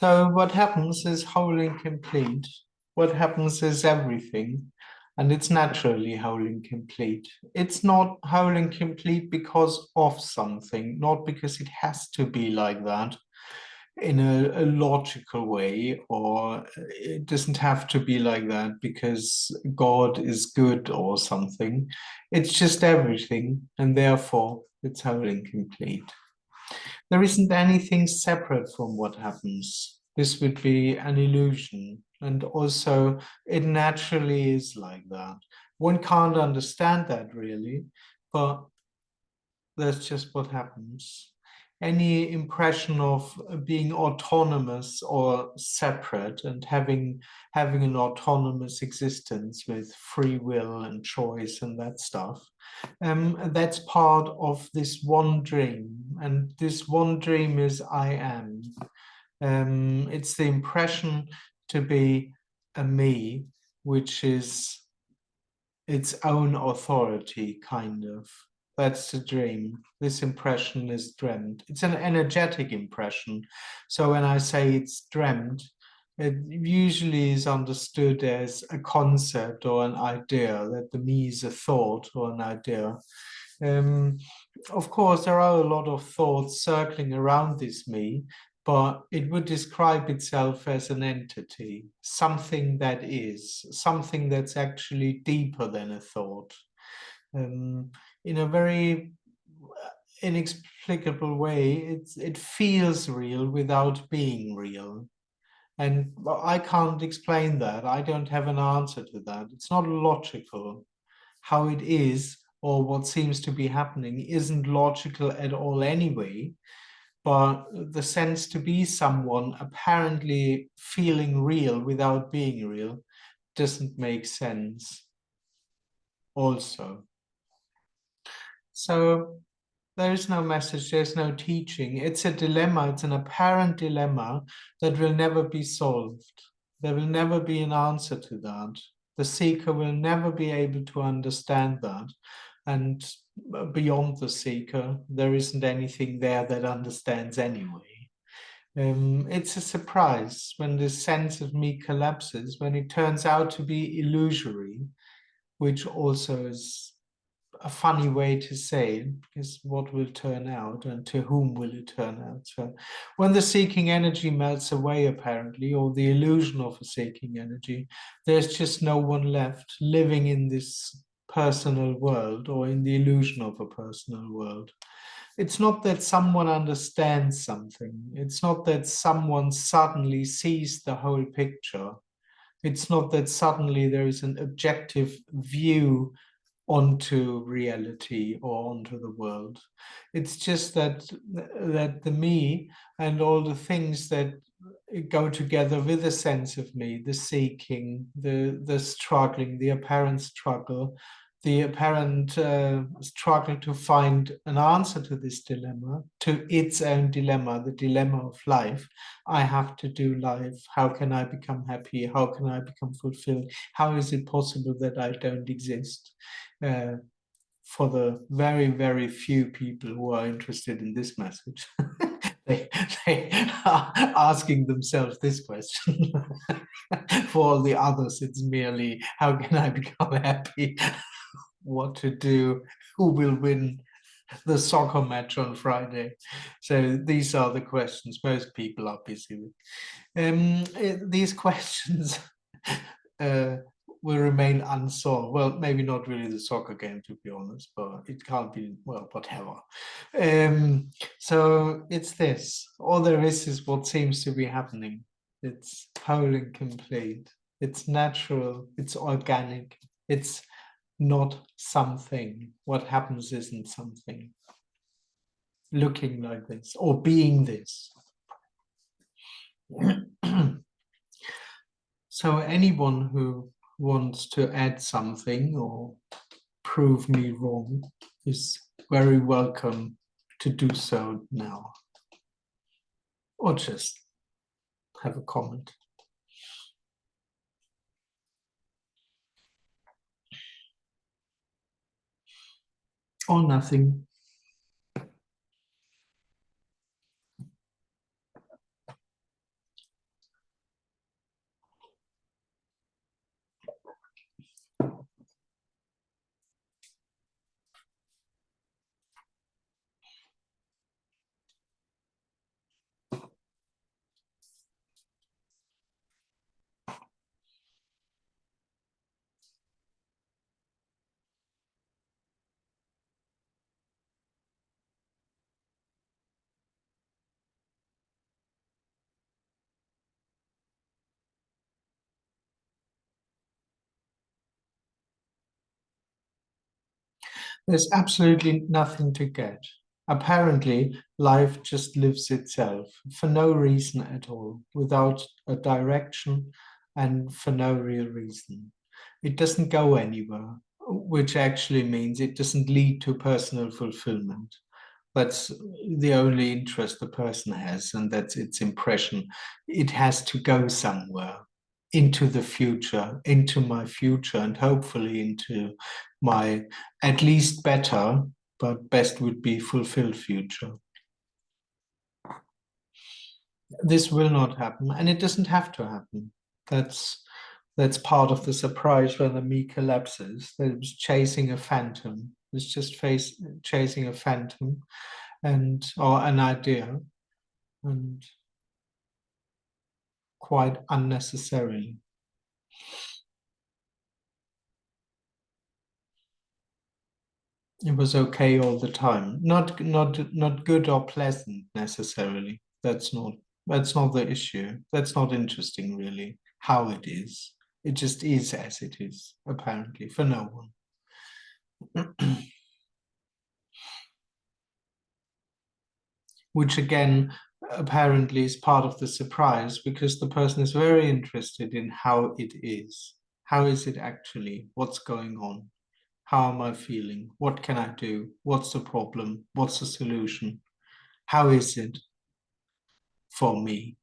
So what happens is whole and complete. What happens is everything, and it's naturally whole and complete. It's not whole and complete because of something, not because it has to be like that in a logical way, or it doesn't have to be like that because God is good or something. It's just everything, and therefore it's whole and complete. There isn't anything separate from what happens. This would be an illusion. And also, it naturally is like that. One can't understand that really, but that's just what happens. Any impression of being autonomous or separate and having an autonomous existence with free will and choice and that stuff, that's part of this one dream. And this one dream is I am. It's the impression to be a me, which is its own authority, kind of. That's the dream. This impression is dreamt. It's an energetic impression. So when I say it's dreamt, it usually is understood as a concept or an idea, that the me is a thought or an idea. Um, of course, there are a lot of thoughts circling around this me, but it would describe itself as an entity, something that is, something that's actually deeper than a thought. In a very inexplicable way, it feels real without being real. And I can't explain that. I don't have an answer to that. It's not logical. How it is or what seems to be happening isn't logical at all anyway, but the sense to be someone apparently feeling real without being real doesn't make sense also. So there is no message, there's no teaching. It's a dilemma, it's an apparent dilemma that will never be solved. There will never be an answer to that. The seeker will never be able to understand that. And beyond the seeker, there isn't anything there that understands anyway. It's a surprise when this sense of me collapses, when it turns out to be illusory, which also is a funny way to say it, because what will turn out and to whom will it turn out? So when the seeking energy melts away, apparently, or the illusion of a seeking energy, there's just no one left living in this personal world or in the illusion of a personal world. It's not that someone understands something. It's not that someone suddenly sees the whole picture. It's not that suddenly there is an objective view onto reality or onto the world. It's just that the me and all the things that go together with the sense of me, the seeking, the struggling, the apparent struggle, the apparent struggle to find an answer to this dilemma, to its own dilemma, the dilemma of life. I have to do life. How can I become happy? How can I become fulfilled? How is it possible that I don't exist? Uh, for the very, very few people who are interested in this message. they, they are asking themselves this question. For all the others, it's merely, how can I become happy? What to do? Who will win the soccer match on Friday? So these are the questions most people are busy with. These questions uh, will remain unsolved. Well, maybe not really the soccer game, to be honest, but it can't be, well, whatever. So it's this. All there is what seems to be happening. It's whole and complete. It's natural. It's organic. It's not something. What happens isn't something. Looking like this or being this. So anyone who wants to add something or prove me wrong is very welcome to do so now, or just have a comment. Or nothing. There's absolutely nothing to get. Apparently, life just lives itself for no reason at all, without a direction and for no real reason. It doesn't go anywhere, which actually means it doesn't lead to personal fulfillment. That's the only interest the person has, and that's its impression. It has to go somewhere into the future, into my future, and hopefully into my at least better, but best would be fulfilled future. This will not happen, and it doesn't have to happen. That's part of the surprise when the me collapses. That it was chasing a phantom. It's just chasing a phantom and or an idea, and quite unnecessarily. It was okay all the time. Not good or pleasant necessarily. That's not the issue. That's not interesting really, how it is. It just is as it is, apparently, for no one. Which again apparently is part of the surprise because the person is very interested in how it is. How is it actually? What's going on? How am I feeling? What can I do? What's the problem? What's the solution? How is it for me?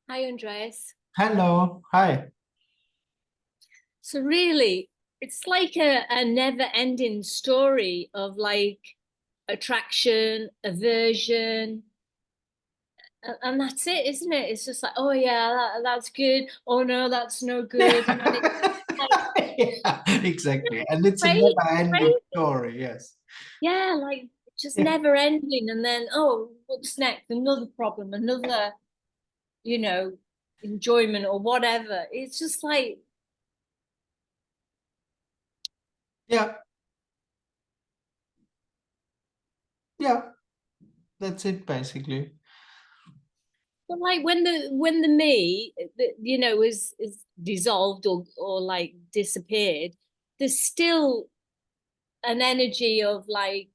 Hi, Andreas. Hello, hi. So really, it's like a never-ending story of like attraction, aversion, and that's it, isn't it? It's just like, oh yeah, that's good. Oh no, that's no good. And it's like, Yeah, exactly. And it's a great, never-ending great. story, yes. Yeah, like just Yeah, never ending. And then, oh, what's next? Another problem, another, you know, enjoyment or whatever. It's just like, yeah, yeah. That's it basically. but like when the me, is dissolved or like disappeared, there's still an energy of like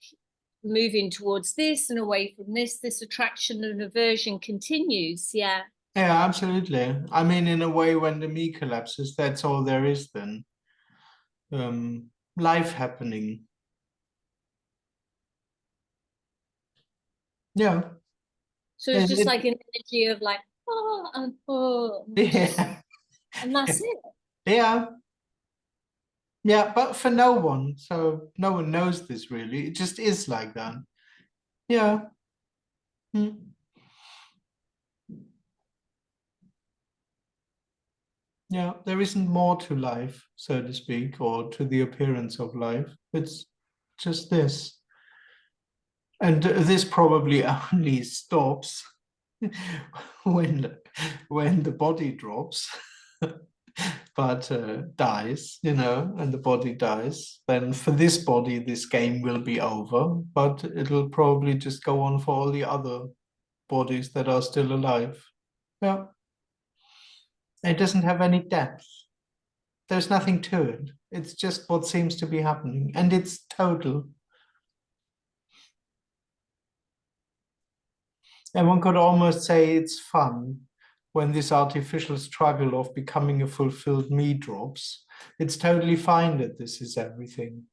moving towards this and away from this. This attraction and aversion continues. Yeah. Yeah, absolutely. I mean, in a way, when the me collapses, that's all there is then. Life happening. Yeah. So it's And just like an energy of like yeah, and that's it. yeah, yeah, but for no one. So no one knows this really. It just is like that. Yeah. Mm. Yeah, there isn't more to life, so to speak, or to the appearance of life. It's just this. And this probably only stops when when the body drops, but dies, and the body dies. Then for this body, this game will be over, but it'll probably just go on for all the other bodies that are still alive. Yeah, it doesn't have any depth. There's nothing to it. It's just what seems to be happening, and it's total. And one could almost say it's fun when this artificial struggle of becoming a fulfilled me drops. It's totally fine that this is everything.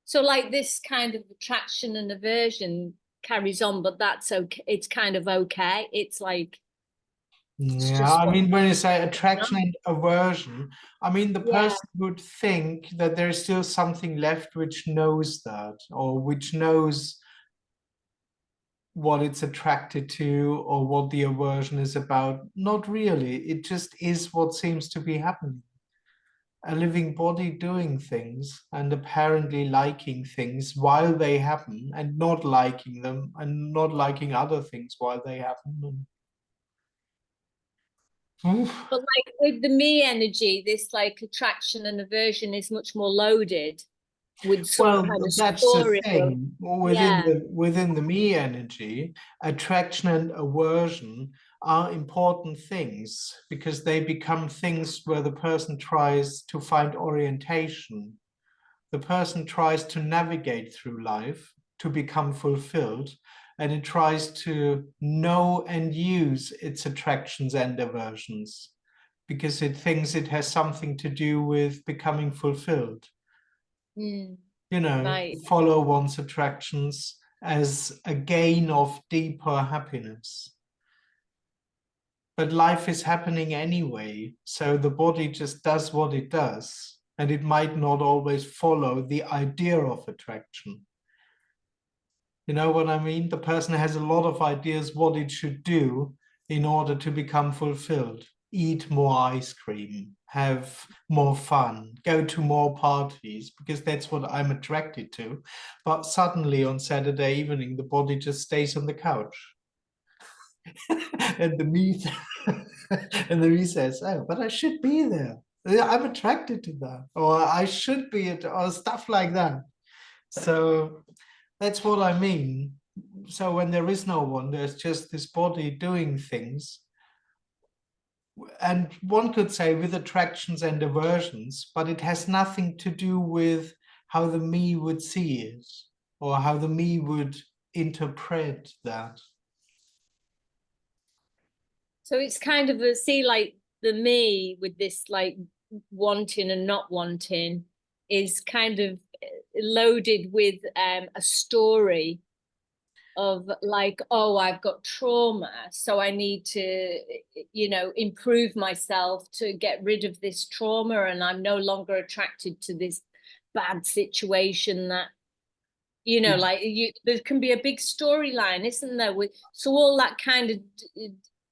So like this kind of attraction and aversion carries on, but that's okay. It's kind of okay. It's like it's Yeah, just I what, mean, when you say you know? attraction and aversion, I mean, the Yeah. person would think that there's still something left which knows that, or which knows what it's attracted to or what the aversion is about. Not really. It just is what seems to be happening. A living body doing things and apparently liking things while they happen and not liking them and not liking other things while they happen. Oof. But like with the me energy, this like attraction and aversion is much more loaded with some Well, kind of that's the story of, thing. yeah. Within the me energy, attraction and aversion are important things because they become things where the person tries to find orientation. The person tries to navigate through life to become fulfilled, and it tries to know and use its attractions and aversions because it thinks it has something to do with becoming fulfilled. Mm, You know, right. follow one's attractions as a gain of deeper happiness. But life is happening anyway, so the body just does what it does, and it might not always follow the idea of attraction. You know what I mean? The person has a lot of ideas what it should do in order to become fulfilled. Eat more ice cream, have more fun, go to more parties, because that's what I'm attracted to. But suddenly on Saturday evening, the body just stays on the couch. and the me and the me says, oh, but I should be there. I'm attracted to that, or I should be it, or stuff like that. So that's what I mean. So when there is no one, there's just this body doing things. And one could say with attractions and aversions, but it has nothing to do with how the me would see it or how the me would interpret that. So it's kind of a, see, like the me with this like wanting and not wanting is kind of loaded with a story of like, oh, I've got trauma, so I need to, you know, improve myself to get rid of this trauma, and I'm no longer attracted to this bad situation that, you know, like you, there can be a big storyline, isn't there? With so all that kind of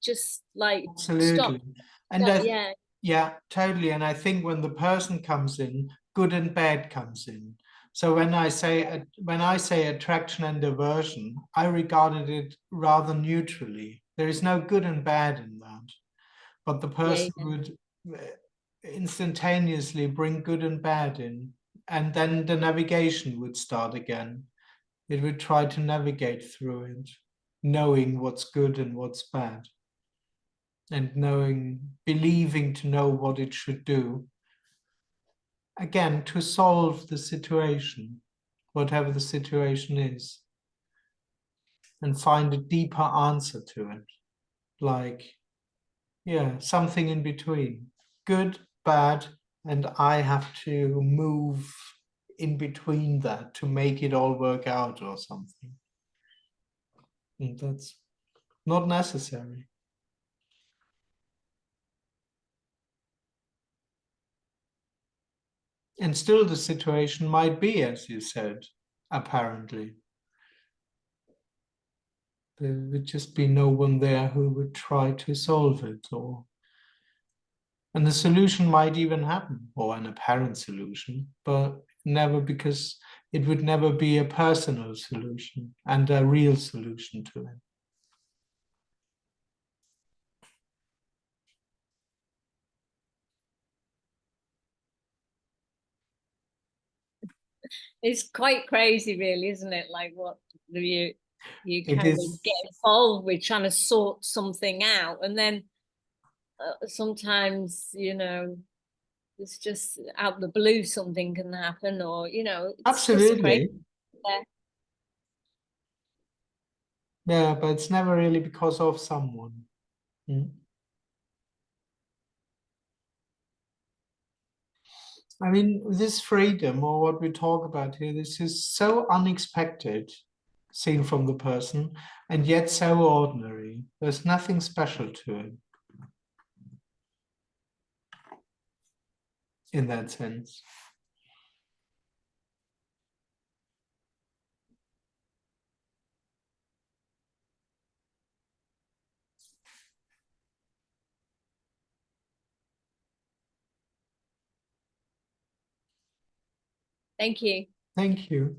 just like stop Absolutely. And that, yeah. yeah, totally. And I think when the person comes in, good and bad comes in. So when I say attraction and aversion, I regarded it rather neutrally. There is no good and bad in that, but the Yeah, person would instantaneously bring good and bad in, and then the navigation would start again. It would try to navigate through it, knowing what's good and what's bad and believing to know what it should do. Again, to solve the situation, whatever the situation is, and find a deeper answer to it. Like, yeah, something in between. Good, bad, and I have to move in between that to make it all work out or something. And that's not necessary. And still, the situation might be, as you said, apparently. There would just be no one there who would try to solve it, and the solution might even happen, or an apparent solution, but never, because it would never be a personal solution and a real solution to it. it's quite crazy, really, isn't it? Like what you It kind of is get involved with trying to sort something out, and then sometimes, you know, it's just out the blue something can happen, or you know, it's just crazy. absolutely, Yeah. yeah, but it's never really because of someone. Mm. I mean, this freedom, or what we talk about here, this is so unexpected, seen from the person, and yet so ordinary. There's nothing special to it in that sense. Thank you. Thank you.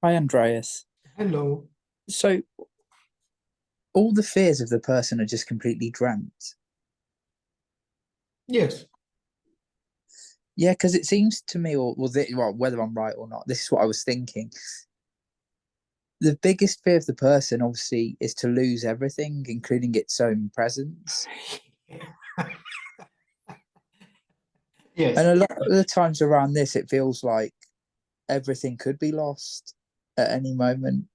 Hi, Andreas. Hello. So, all the fears of the person are just completely dreamt. Yes. Yeah, because it seems to me, or well, whether I'm right or not, this is what I was thinking. The biggest fear of the person, obviously, is to lose everything, including its own presence. Yes. And a lot of the times around this, it feels like everything could be lost at any moment.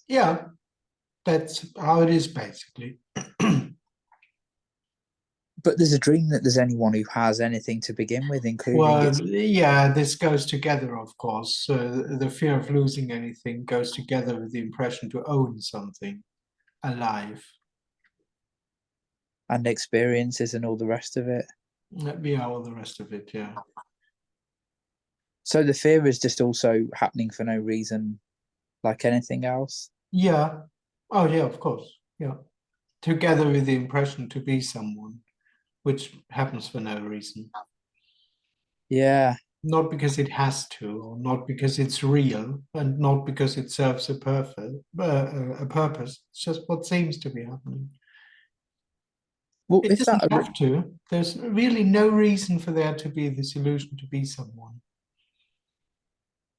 Yeah, that's how it is basically. But there's a dream that there's anyone who has anything to begin with, including Well, its. yeah, this goes together, of course. The fear of losing anything goes together with the impression to own something alive. And experiences and all the rest of it. Yeah, all the rest of it, yeah. So the fear is just also happening for no reason, like anything else. Yeah. Oh, yeah, of course. Yeah. Together with the impression to be someone, which happens for no reason. Yeah. Not because it has to, or not because it's real, and not because it serves a purpose. It's just what seems to be happening. Well, It if that, doesn't have to. There's really no reason for there to be this illusion to be someone.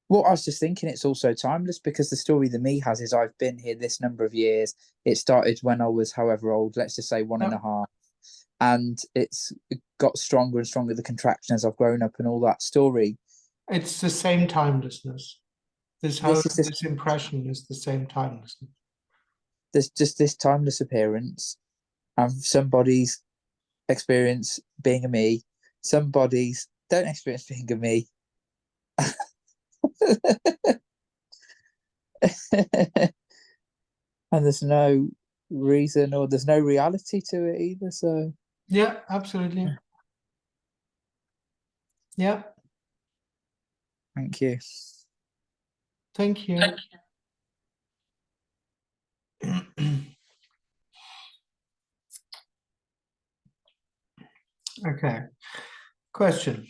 well, I was just thinking it's also timeless because the story the me has is I've been here this number of years. It started when I was however old, let's just say one and a half. and it got stronger and stronger, the contraction, as I've grown up and all that story. It's the same timelessness. This impression is the same timelessness. There's just this timeless appearance, and somebody's experience being a me, somebody's don't experience being a me. And there's no reason or there's no reality to it either. So yeah, absolutely. Yeah. Thank you. Thank you. Okay. Question.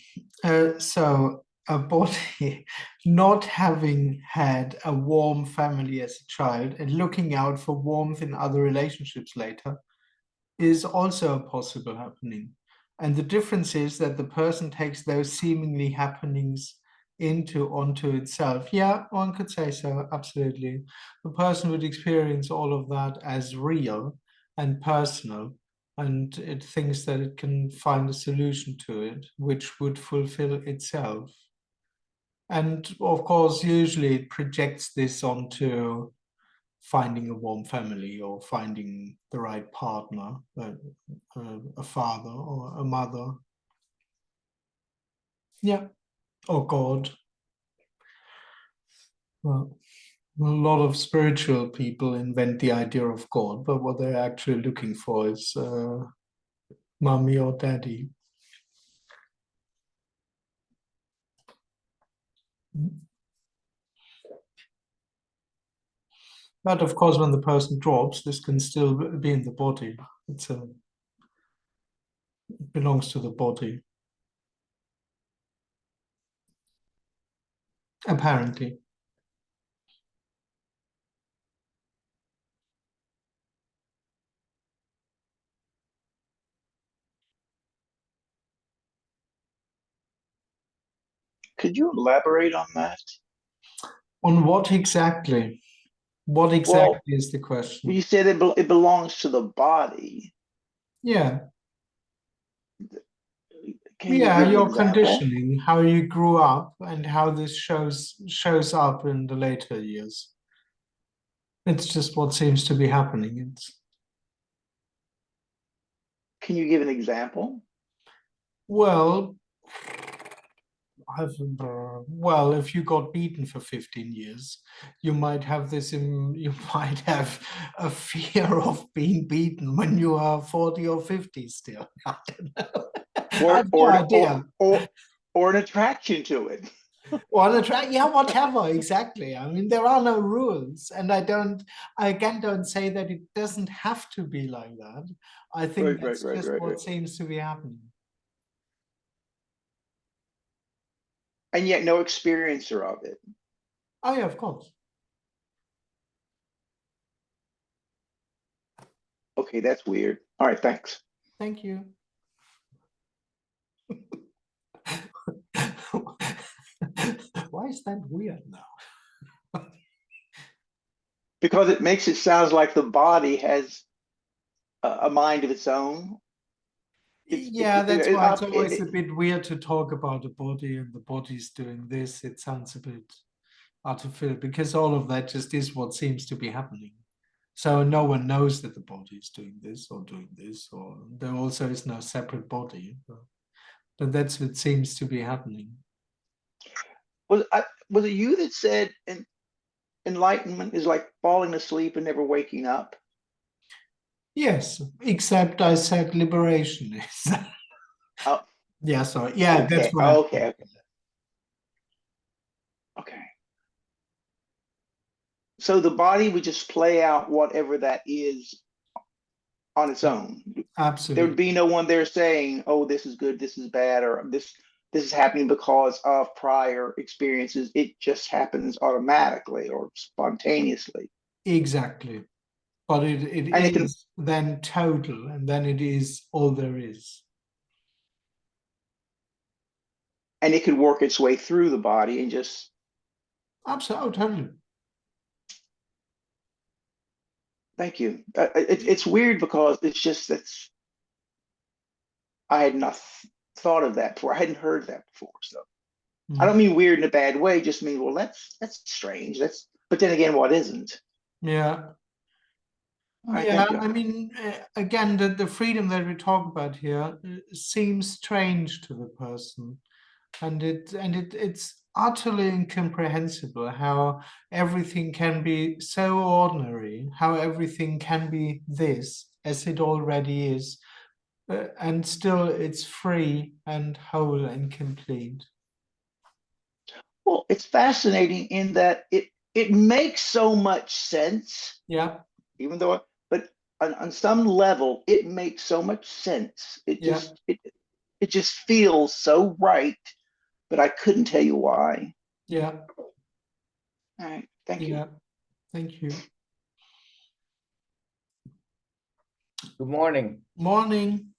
So a body not having had a warm family as a child and looking out for warmth in other relationships later is also a possible happening. And the difference is that the person takes those seemingly happenings onto itself. Yeah, one could say so, absolutely. The person would experience all of that as real and personal, and it thinks that it can find a solution to it, which would fulfill itself. And of course, usually it projects this onto finding a warm family or finding the right partner, a father or a mother. Yeah, or God. Well, a lot of spiritual people invent the idea of God, but what they're actually looking for is mommy or daddy. But of course, when the person drops, this can still be in the body. It belongs to the body. Apparently. Could you elaborate on that? On what exactly? What exactly is the question? You said it belongs to the body. Yeah. Can you Yeah, give an your example? conditioning, how you grew up, and how this shows up in the later years. It's just what seems to be happening. Can you give an example? Well, if you got beaten for 15 years, you might have you might have a fear of being beaten when you are 40 or 50 still. I don't know. I have no idea. Or an attraction to it. Or an attraction, yeah, whatever, exactly. I mean, there are no rules, and I again don't say that it doesn't have to be like that. I think that's just what seems to be happening. And yet no experiencer of it. Oh yeah, of course. Okay, that's weird. All right, thanks. Thank you. Why is that weird now? Because it makes it sound like the body has a mind of its own. That's why it's always a bit weird to talk about the body and the body's doing this. It sounds a bit artificial because all of that just is what seems to be happening. So no one knows that the body is doing this, or there also is no separate body. But that's what seems to be happening. Was it you that said enlightenment is like falling asleep and never waking up? Yes, except I said liberation is. Oh, yeah, sorry. Yeah, okay. that's right. Okay. So the body would just play out whatever that is on its own. Absolutely. There would be no one there saying, "Oh, this is good, this is bad," or this is happening because of prior experiences. It just happens automatically or spontaneously. Exactly. But it is then total, and then it is all there is. And it could work its way through the body and just... Absolutely, totally. Thank you. It's weird because it's just I had not thought of that before. I hadn't heard that before. So I Mm. don't mean weird in a bad way, just mean, well, that's strange. But then again, what isn't? Yeah. All right, Yeah, thank you. I mean, again, the freedom that we talk about here seems strange to the person, and it's utterly incomprehensible how everything can be so ordinary, how everything can be this as it already is, and still it's free and whole and complete. Well, it's fascinating in that it makes so much sense, Yeah, even though, but on some level, it makes so much sense. yeah, It just feels so right, but I couldn't tell you why. yeah, All right, thank you. yeah. Thank you. Good morning. Morning.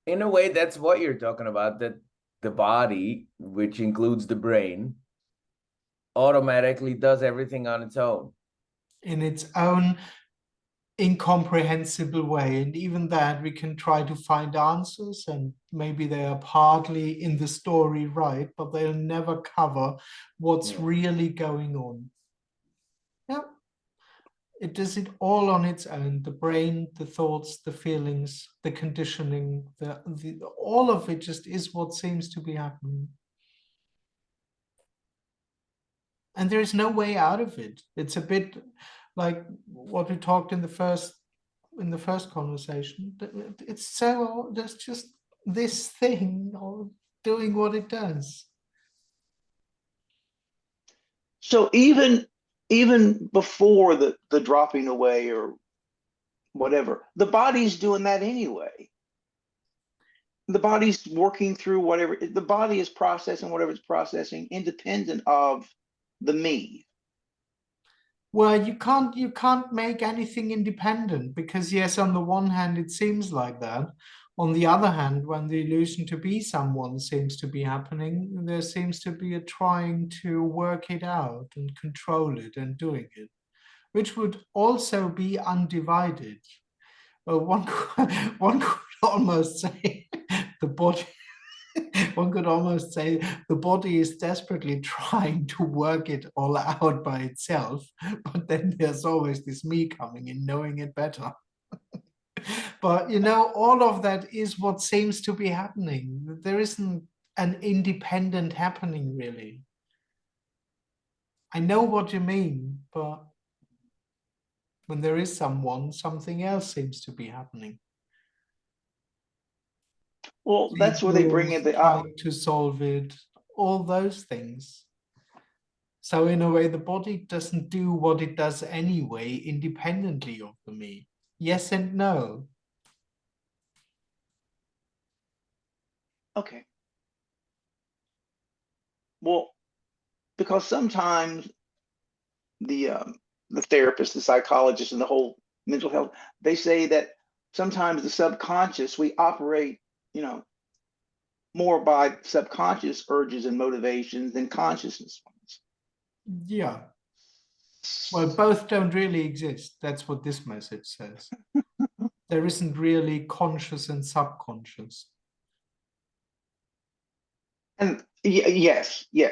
In a way, that's what you're talking about, that the body, which includes the brain, automatically does everything on its own. In its own incomprehensible way, and even that we can try to find answers, and maybe they are partly in the story right, but they'll never cover what's really going on. Yeah, it does it all on its own. The brain, the thoughts, the feelings, the conditioning, the all of it just is what seems to be happening, and there is no way out of it. It's a bit like what we talked in the first conversation. It's so there's just this thing or doing what it does. So even before the dropping away or whatever, the body's doing that anyway. The body's working through whatever the body is processing, whatever it's processing, independent of the me. Well, you can't make anything independent, because yes, on the one hand it seems like that. On the other hand, when the illusion to be someone seems to be happening, there seems to be a trying to work it out and control it and doing it, which would also be undivided. One could almost say the body. One could almost say the body is desperately trying to work it all out by itself, but then there's always this me coming in, knowing it better. But all of that is what seems to be happening. There isn't an independent happening, really. I know what you mean, but when there is someone, something else seems to be happening. Well, that's where they bring in the Trying to solve it, all those things. So in a way, the body doesn't do what it does anyway, independently of the me. Yes and no. okay. Well, because sometimes the therapist, the psychologist, and the whole mental health, they say that sometimes the subconscious, we operate, more by subconscious urges and motivations than consciousness ones. Yeah. Well, both don't really exist. That's what this message says. There isn't really conscious and subconscious. And yes. Yeah.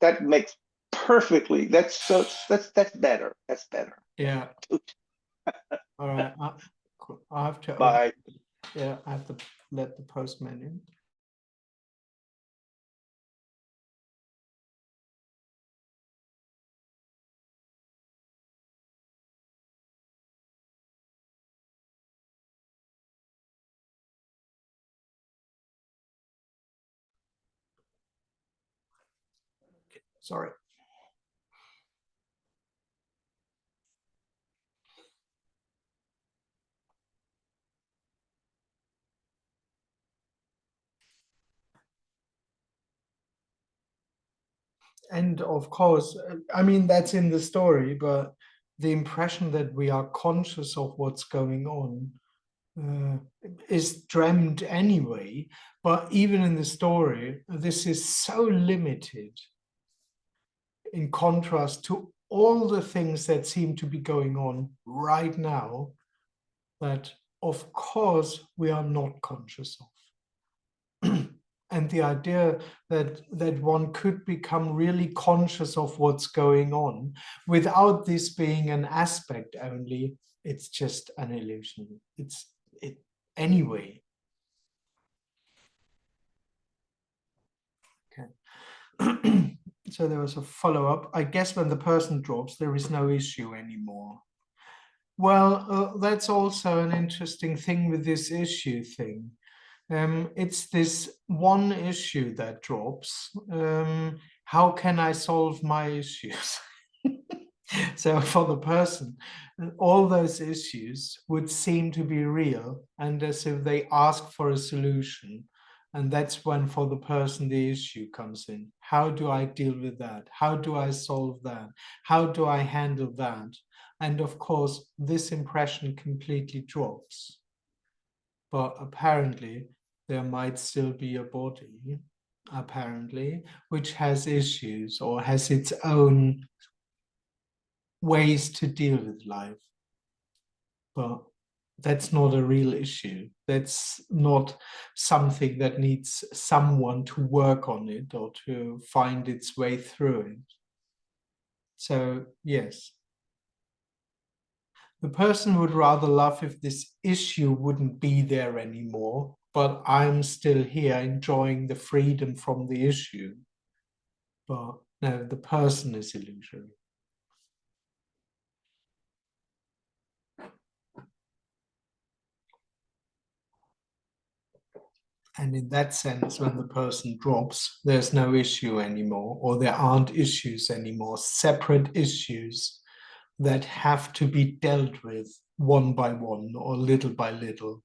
That makes perfectly. That's better. That's better. Yeah. All right. I have to. Bye. Yeah, I have to let the postman in. Sorry. And of course, I mean, that's in the story, but the impression that we are conscious of what's going on is dreamt anyway. But even in the story, this is so limited in contrast to all the things that seem to be going on right now, that of course, we are not conscious of. And the idea that one could become really conscious of what's going on without this being an aspect only, it's just an illusion. It's it anyway. Okay. So there was a follow-up. I guess when the person drops, there is no issue anymore. Well, that's also an interesting thing with this issue thing. It's this one issue that drops. How can I solve my issues? So for the person, all those issues would seem to be real and as if they ask for a solution. And that's when for the person the issue comes in. How do I deal with that? How do I solve that? How do I handle that? And of course, this impression completely drops. But apparently, there might still be a body, apparently, which has issues or has its own ways to deal with life. But that's not a real issue. That's not something that needs someone to work on it or to find its way through it. So, yes. The person would rather love if this issue wouldn't be there anymore, but I'm still here enjoying the freedom from the issue. But no, the person is illusory. And in that sense, when the person drops, there's no issue anymore, or there aren't issues anymore, separate issues that have to be dealt with one by one or little by little.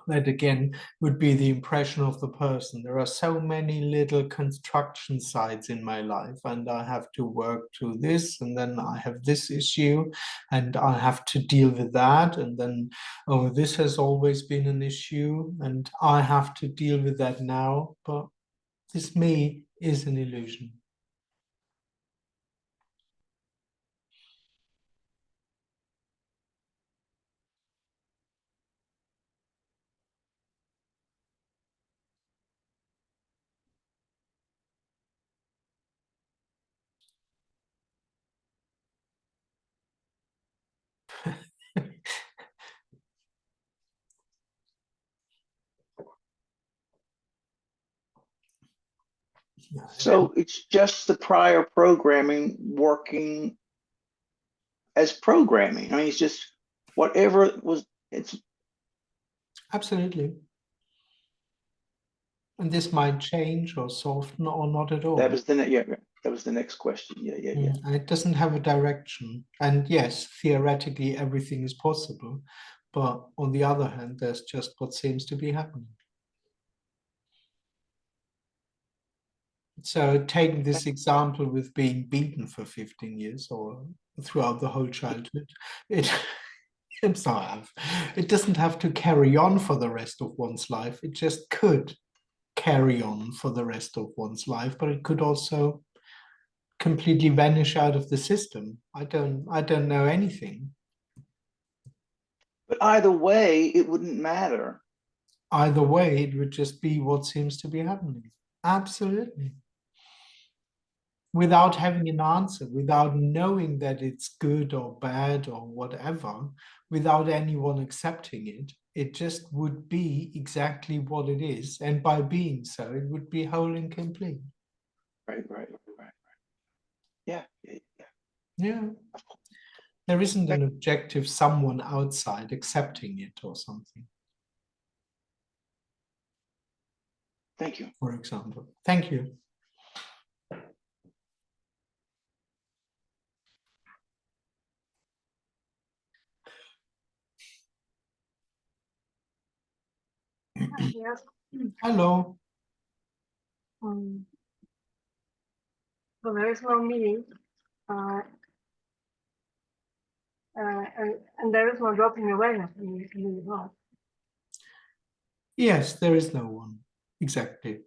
That again would be the impression of the person. There are so many little construction sites in my life, and I have to work through this, and then I have this issue, and I have to deal with that, and then, oh, this has always been an issue, and I have to deal with that now. But this me is an illusion. So it's just the prior programming working as programming. I mean, it's just whatever it was, it's Absolutely. And this might change or soften or not at all. that was that was the next question. Yeah. And it doesn't have a direction. And yes, theoretically, everything is possible. But on the other hand, there's just what seems to be happening. So taking this example with being beaten for 15 years or throughout the whole childhood, it doesn't have to carry on for the rest of one's life. It just could carry on for the rest of one's life, but it could also completely vanish out of the system. I don't know anything. But either way, it wouldn't matter. Either way, it would just be what seems to be happening. Absolutely. Without having an answer, without knowing that it's good or bad or whatever, without anyone accepting it, it just would be exactly what it is. And by being so, it would be whole and complete. Right. Yeah. Yeah. There isn't an objective someone outside accepting it or something. Thank you. For example. Thank you. Yes. Hello. So there is no me, and there is no dropping away of me as well. Yes, there is no one. Exactly.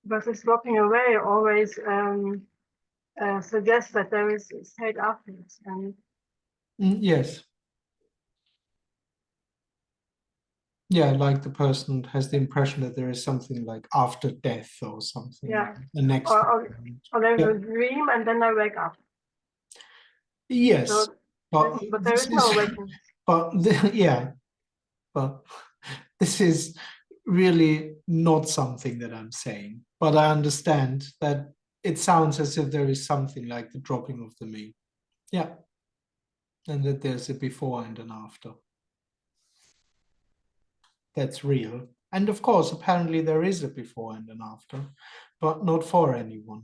But this dropping away always suggests that there is a state afterwards, and Yes. Yeah, like the person has the impression that there is something like after death or something. Yeah. The next. Or there's Yeah. a dream and then I wake up. Yes, So, but but there is no awakening. But yeah, but this is really not something that I'm saying. But I understand that it sounds as if there is something like the dropping of the me. Yeah, and that there's a before and an after. That's real. And of course, apparently there is a before and an after, but not for anyone.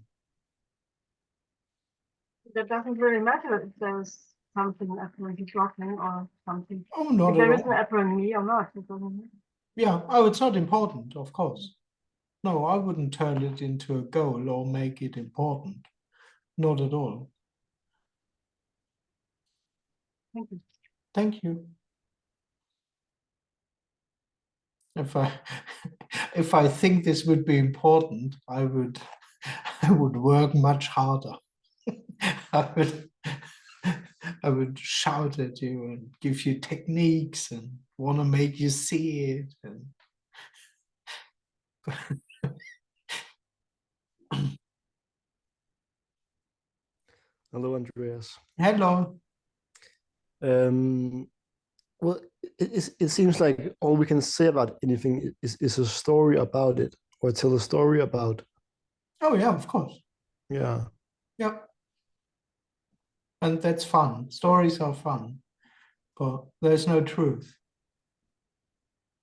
That doesn't really matter if there's something apparently dropping or something. Oh, not If there at is an all. apparent me or not, it doesn't matter. Yeah. Oh, it's not important, of course. No, I wouldn't turn it into a goal or make it important. Not at all. Thank you. Thank you. If I if I think this would be important, I would work much harder. I would shout at you and give you techniques and want to make you see it. And Hello, Andreas. hello. Well, it seems like all we can say about anything is a story about it, or tell a story about. Oh yeah, of course. Yeah. Yep. And that's fun. Stories are fun, but there's no truth.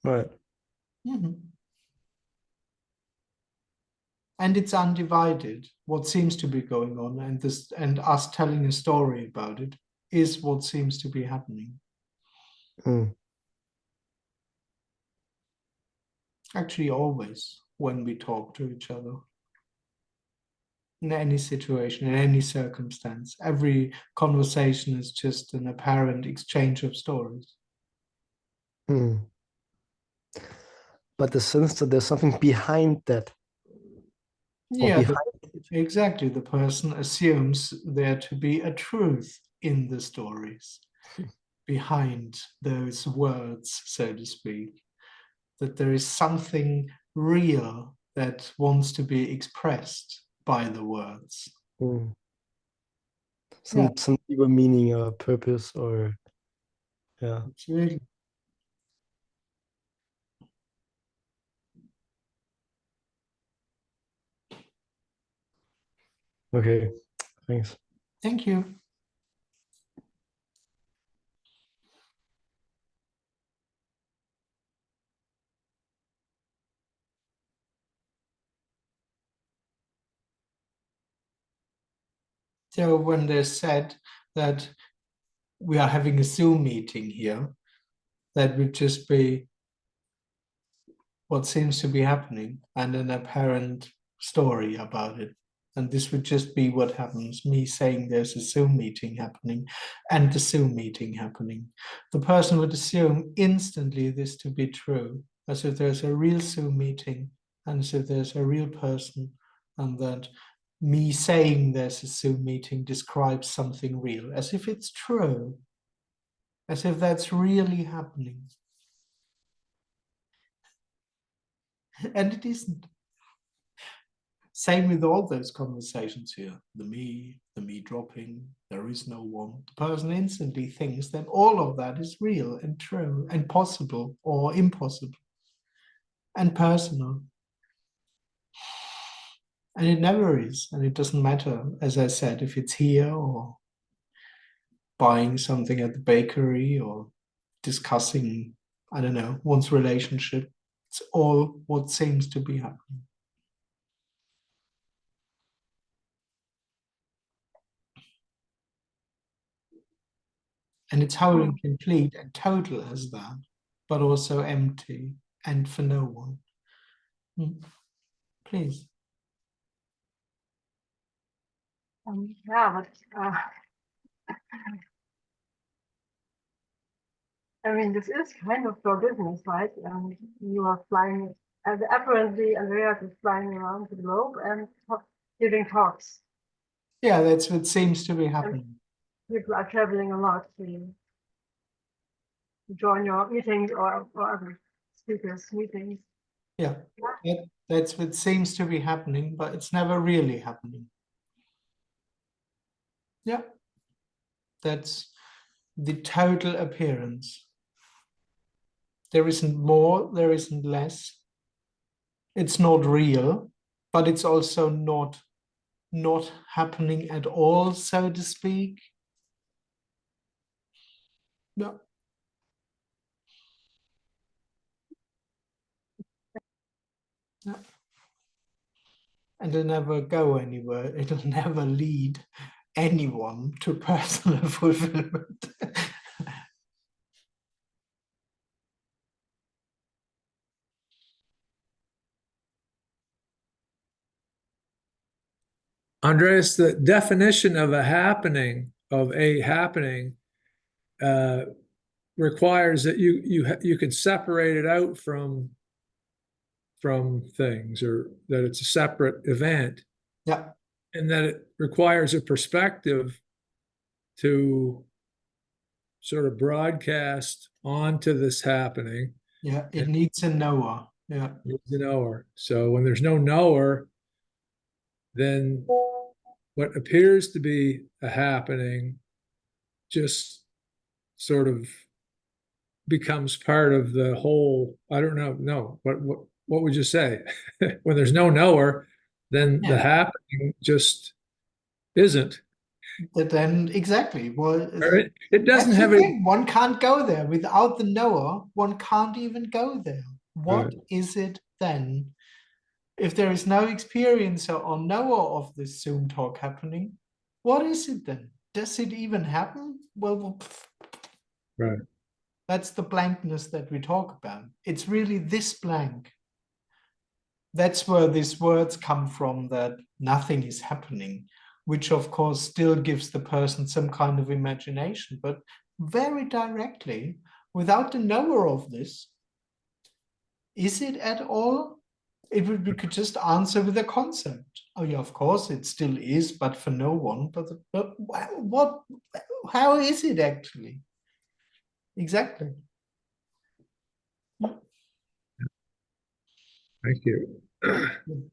Right. Mhm. And it's undivided. What seems to be going on, and this and us telling a story about it is what seems to be happening. Mm. Actually, always when we talk to each other. In any situation, in any circumstance, every conversation is just an apparent exchange of stories. Mm. But the sense that there's something behind that, or Yeah, behind exactly. The person assumes there to be a truth in the stories, behind those words, so to speak, that there is something real that wants to be expressed by the words. mm, Yeah. some deeper meaning or purpose, or yeah. Absolutely. Okay, thanks. Thank you. So when they said that we are having a Zoom meeting here, that would just be what seems to be happening and an apparent story about it. And this would just be what happens, me saying there's a Zoom meeting happening and the Zoom meeting happening. The person would assume instantly this to be true, as if there's a real Zoom meeting and as if there's a real person, and that me saying there's a Zoom meeting describes something real, as if it's true, as if that's really happening. And it isn't. Same with all those conversations here. The me dropping, there is no one. The person instantly thinks that all of that is real and true and possible or impossible and personal. And it never is. And it doesn't matter, as I said, if it's here or buying something at the bakery or discussing, I don't know, one's relationship. It's all what seems to be happening. And it's whole and complete and total as that, but also empty and for no one. Please. Yeah, but I mean, this is kind of your business, right? You are flying, and apparently Andreas is flying around the globe and giving talks. Yeah, that's what seems to be happening. people are traveling a lot to join your meetings or other speakers' meetings. Yeah, that's what seems to be happening, but it's never really happening. Yeah, that's the total appearance. There isn't more, there isn't less. It's not real, but it's also not happening at all, so to speak. No. No. And it'll never go anywhere. It'll never lead anyone to personal fulfillment. Andreas, the definition of a happening, requires that you can separate it out from things, or that it's a separate event, Yeah, and that it requires a perspective to sort of broadcast onto this happening. yeah, it needs a knower. Yeah, The knower. So when there's no knower, then what appears to be a happening just sort of becomes part of the whole. I don't know. No, what would you say? When there's no knower, then the Yeah. happening just isn't. but then exactly. Well, It doesn't that's the have a thing. One can't go there without the knower. One can't even go there. What Right. is it then? If there is no experiencer or knower of this Zoom talk happening, what is it then? Does it even happen? Well, right. that's the blankness that we talk about. It's really this blank. That's where these words come from, that nothing is happening, which of course still gives the person some kind of imagination, but very directly, without the knower of this, is it at all? We could just answer with a concept. Oh yeah, of course it still is, but for no one. But what? How is it actually? Exactly. Thank you.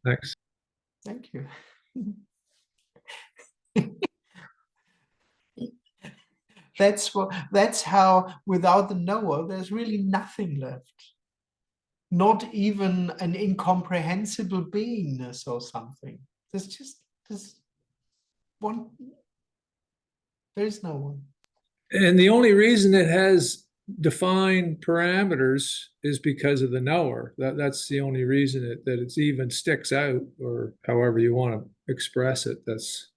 Thanks. Thank you. That's how without the knower, there's really nothing left. Not even an incomprehensible beingness or something. There's one. There is no one. And the only reason it has defined parameters is because of the knower. That's the only reason that it's even sticks out, or however you want to express it. That's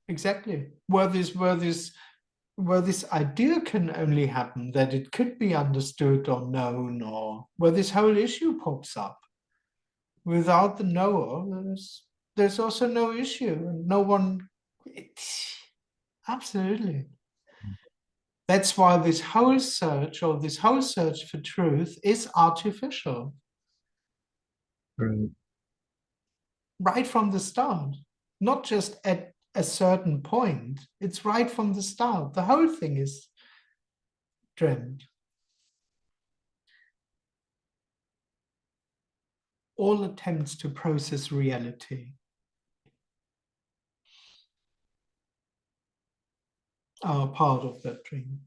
Exactly. Where this idea can only happen, that it could be understood or known, or where this whole issue pops up. Without the knower, there's also no issue, and no one. Absolutely. That's why this whole search, or this whole search for truth, is artificial. right. Right from the start, not just at a certain point. It's right from the start. The whole thing is dreamt. All attempts to process reality are part of that dream.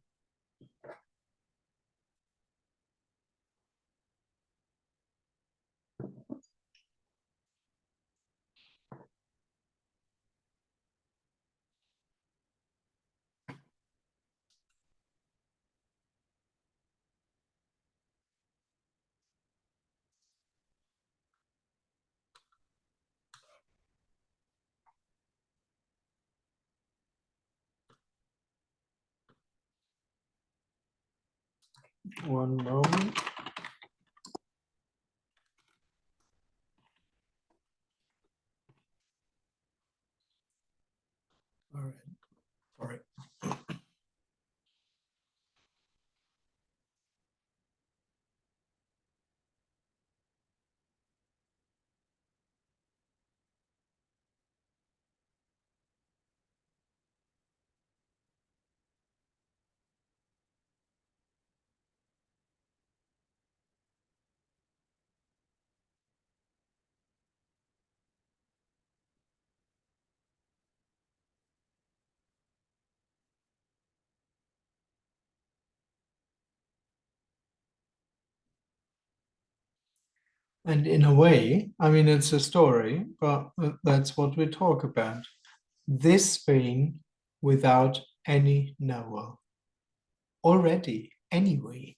One moment. All right. Sorry. And in a way, I mean, it's a story, but that's what we talk about. This being without any knower. Already, anyway.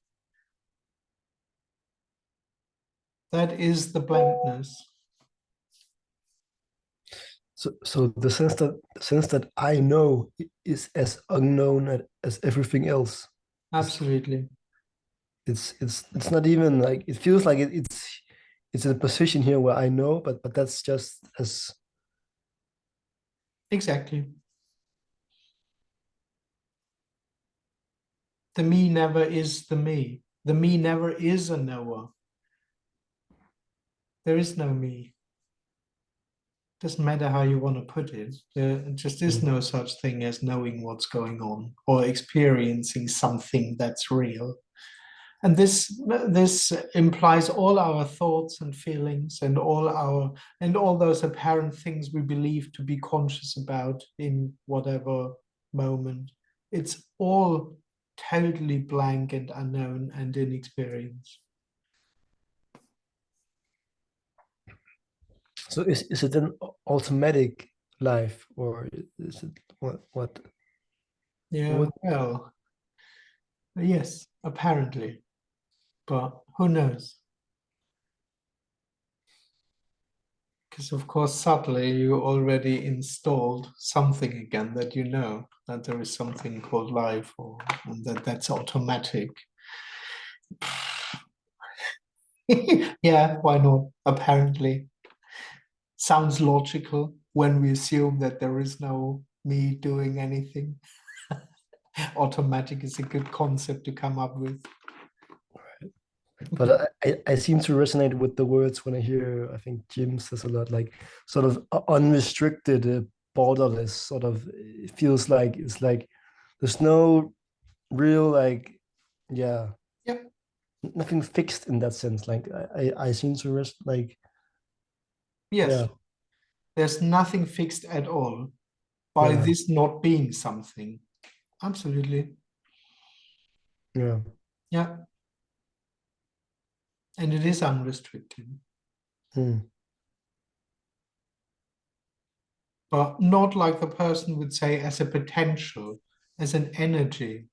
That is the blankness. So the sense that I know is as unknown as everything else. Absolutely. It's not even like it feels like it's a position here where I know, but that's just as Exactly. The me never is the me. The me never is a knower. There is no me. Doesn't matter how you want to put it. There just is no such thing as knowing what's going on or experiencing something that's real. And this implies all our thoughts and feelings and all those apparent things we believe to be conscious about in whatever moment. It's all totally blank and unknown and inexperienced. so is it an automatic life or is it what Yeah, what well, yes, apparently, but who knows? Because of course, subtly you already installed something again that you know that there is something called life, or and that's automatic. Yeah, why not? Apparently, sounds logical when we assume that there is no me doing anything. Automatic is a good concept to come up with. but I seem to resonate with the words when I hear, I think Jim says a lot, like sort of unrestricted, borderless, sort of, it feels like it's like there's no real, like, yeah, Yep. nothing fixed in that sense. Like I seem to rest, like, Yes. yeah, There's nothing fixed at all by yeah, this not being something. Absolutely. yeah. Yeah. And it is unrestricted, Hmm. but not like the person would say as a potential, as an energy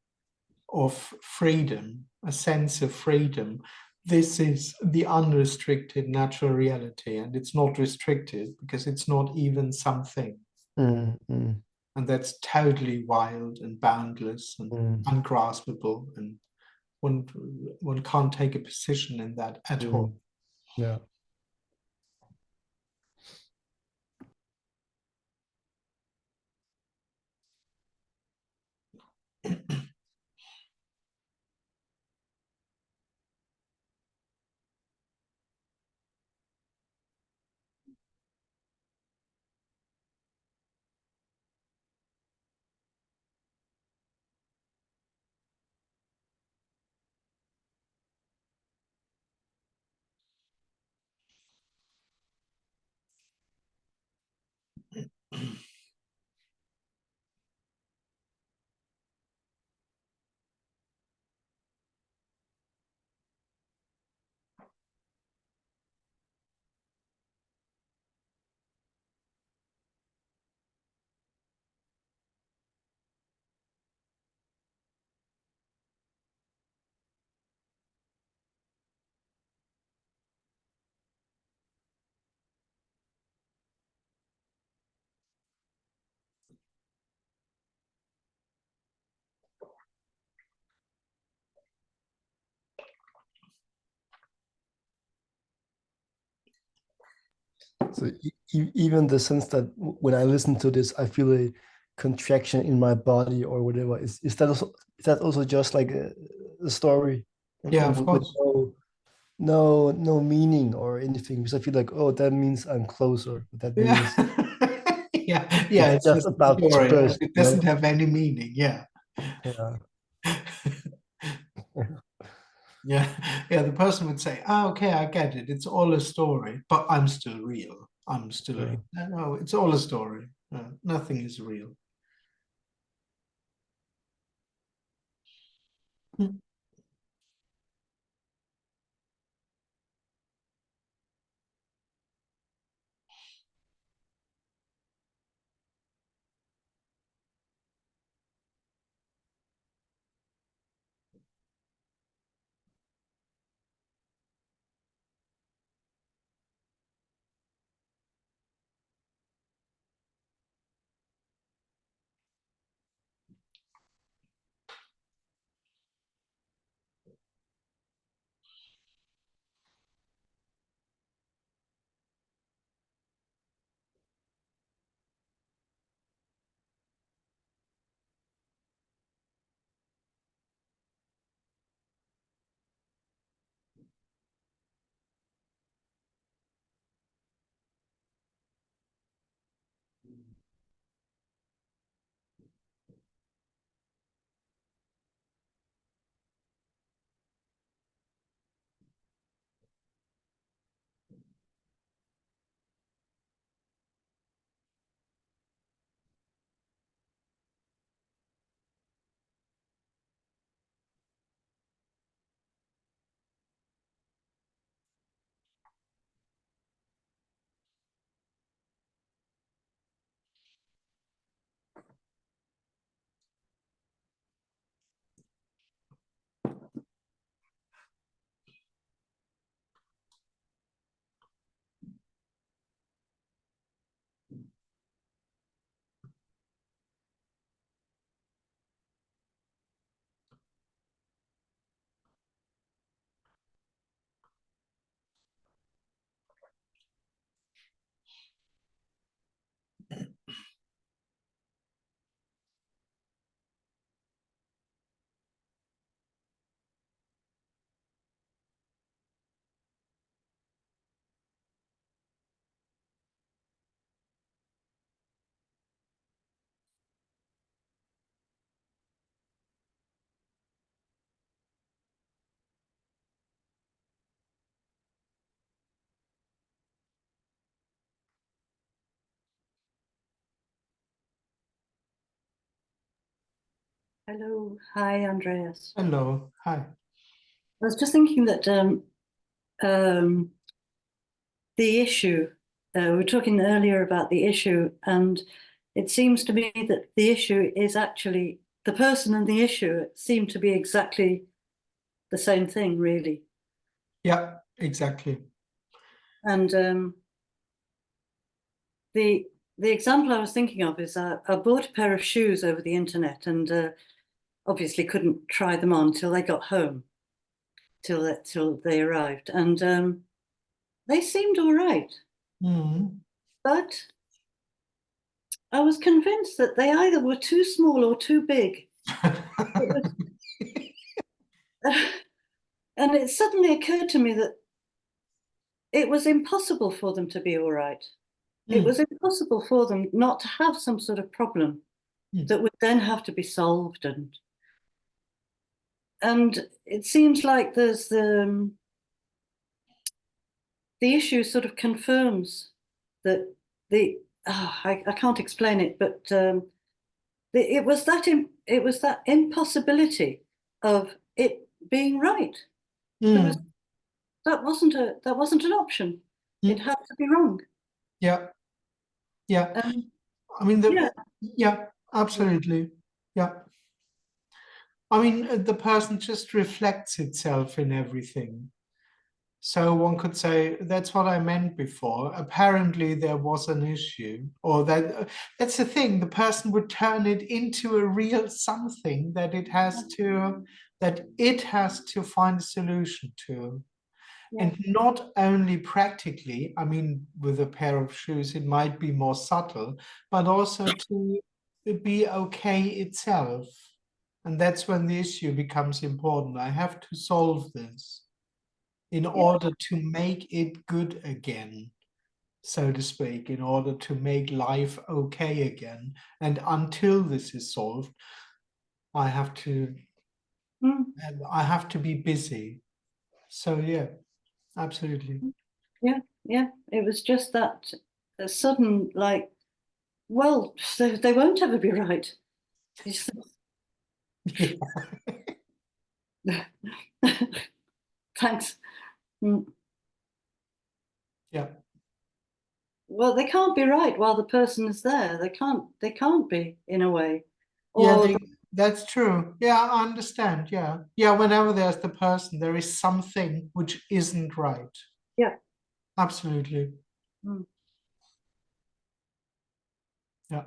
of freedom, a sense of freedom. This is the unrestricted natural reality, and it's not restricted because it's not even something. Hmm. Hmm. And that's totally wild and boundless and Hmm. ungraspable, and one can't take a position in that at Hmm. all. Yeah. So even the sense that when I listen to this, I feel a contraction in my body or whatever. Is that also just like a story Yeah, of with course. no meaning or anything? Because I feel like, oh, that means I'm closer. That Yeah. means Yeah, it's it's just just a about to story. burst, It you doesn't know? have any meaning. Yeah. Yeah. Yeah. Yeah. The person would say, oh, okay, I get it. It's all a story, but I'm still real. I'm still, Yeah. no, it's all a story. Nothing is real. Hello. Hi, Andreas. Hello. Hi. I was just thinking that the issue, we were talking earlier about the issue, and it seems to me that the issue is actually the person and the issue seem to be exactly the same thing, really. Yeah, exactly. And the example I was thinking of is I bought a pair of shoes over the internet, and obviously couldn't try them on till they got home, till they arrived, and they seemed all right. Mm. But I was convinced that they either were too small or too big. And it suddenly occurred to me that it was impossible for them to be all right. It was impossible for them not to have some sort of problem that would then have to be solved. And it seems like there's the issue sort of confirms that I can't explain it, but it was that impossibility of it being right. That wasn't an option. It had to be wrong. Yeah. Yeah. I mean, yeah, absolutely. Yeah. I mean, the person just reflects itself in everything. So one could say, that's what I meant before. Apparently there was an issue, or that's the thing, the person would turn it into a real something that it has to find a solution to. Yeah. And not only practically, I mean, with a pair of shoes, it might be more subtle, but also to be okay itself. And that's when the issue becomes important. I have to solve this in order to make it good again, so to speak, in order to make life okay again. And until this is solved, I have to be busy. So yeah, absolutely. Yeah. It was just that sudden, like, well, they won't ever be right. Thanks. Yeah. Well, they can't be right while the person is there. They can't be, in a way. Yeah, that's true. Yeah, I understand. Yeah. Yeah, whenever there's the person, there is something which isn't right. Yeah. Absolutely. Yeah.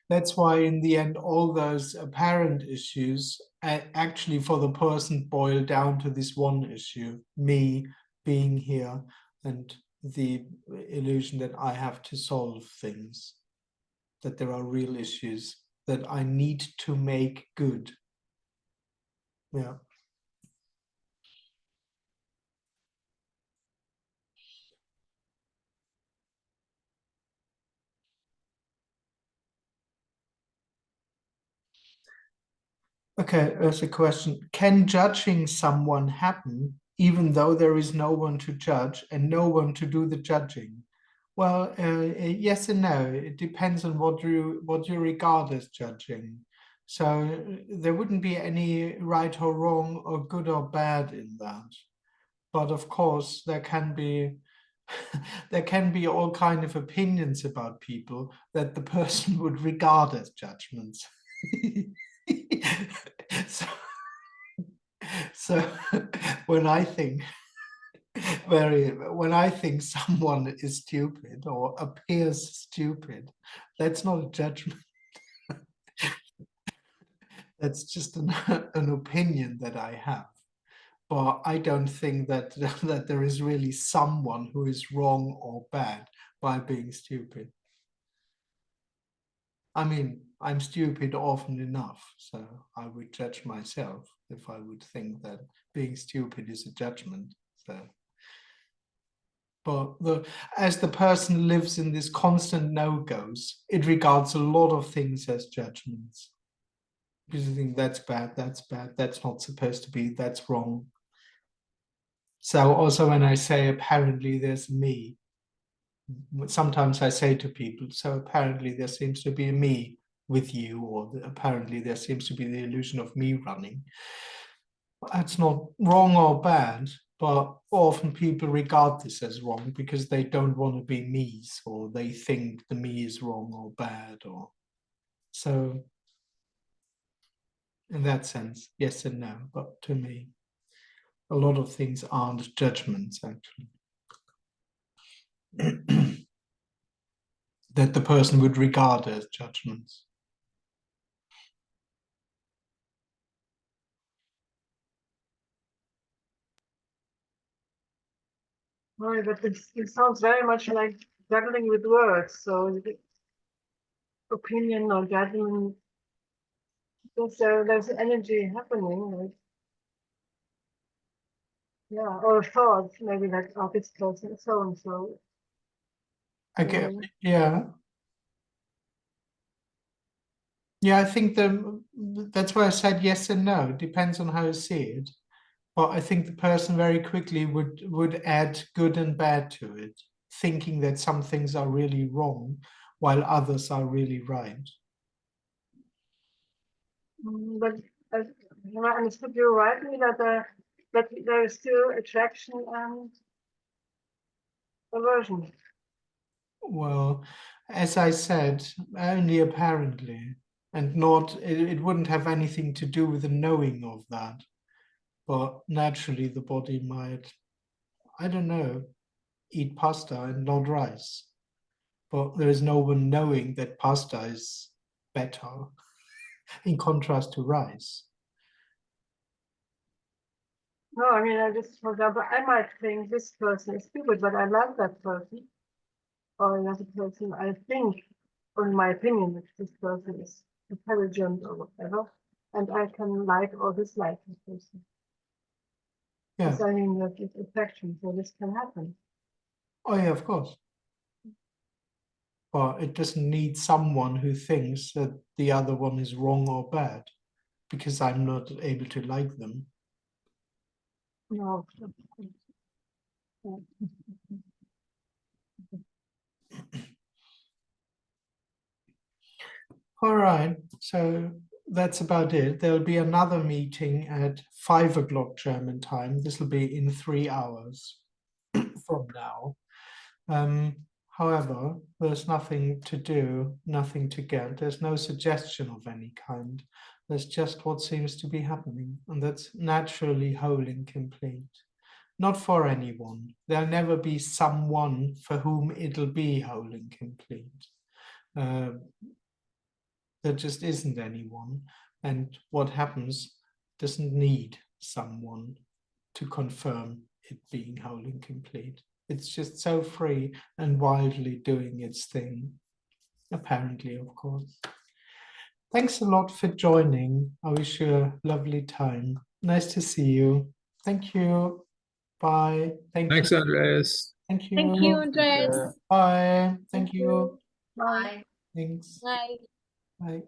That's why in the end, all those apparent issues actually for the person boil down to this one issue, me being here and the illusion that I have to solve things, that there are real issues that I need to make good. Yeah. Okay, there's a question. Can judging someone happen even though there is no one to judge and no one to do the judging? Well, yes and no. It depends on what you regard as judging. So there wouldn't be any right or wrong or good or bad in that. But of course, there can be all kind of opinions about people that the person would regard as judgments. So when I think someone is stupid or appears stupid, that's not a judgment. That's just an opinion that I have. But I don't think that that there is really someone who is wrong or bad by being stupid. I mean, I'm stupid often enough, so I would judge myself if I would think that being stupid is a judgment. So, but as the person lives in this constant no-goes, it regards a lot of things as judgments. Because you think that's bad, that's not supposed to be, that's wrong. So also when I say apparently there's me, Sometimes I say to people, so apparently there seems to be a me with you, or apparently there seems to be the illusion of me running. That's not wrong or bad, but often people regard this as wrong because they don't want to be me's, or they think the me is wrong or bad, or so. In that sense, yes and no, but to me, a lot of things aren't judgments, actually. That the person would regard as judgments. Right, but it sounds very much like juggling with words. So the opinion or judgment, because there's energy happening, like, yeah, or thoughts maybe like, oh, this person so and so. Okay, yeah. Yeah, I think that's why I said yes and no. It depends on how you see it. But I think the person very quickly would add good and bad to it, thinking that some things are really wrong while others are really right. But have I understood you rightly that there is still attraction and aversion? Well, as I said, only apparently, and not, it wouldn't have anything to do with the knowing of that. But naturally, the body might, I don't know, eat pasta and not rice. But there is no one knowing that pasta is better in contrast to rice. No, I mean, I just, for example, I might think this person is stupid, but I love that person. Or another person, I think, or in my opinion, that this person is intelligent or whatever, and I can like or dislike this person. Yeah. Because I mean, that it's affection, so this can happen. Oh yeah, of course. But it doesn't need someone who thinks that the other one is wrong or bad because I'm not able to like them. No. All right, so that's about it. There'll be another meeting at 5 o'clock German time. This will be in 3 hours from now. However, there's nothing to do, nothing to get. There's no suggestion of any kind. There's just what seems to be happening, and that's naturally whole and complete. Not for anyone. There'll never be someone for whom it'll be whole and complete. There just isn't anyone. And what happens doesn't need someone to confirm it being whole and complete. It's just so free and wildly doing its thing. Apparently, of course. Thanks a lot for joining. I wish you a lovely time. Nice to see you. Thank you. Bye. Thanks, Andreas. Thank you. Thank you, Andreas. Bye. Thank you. Bye. Thanks. Bye. Bye.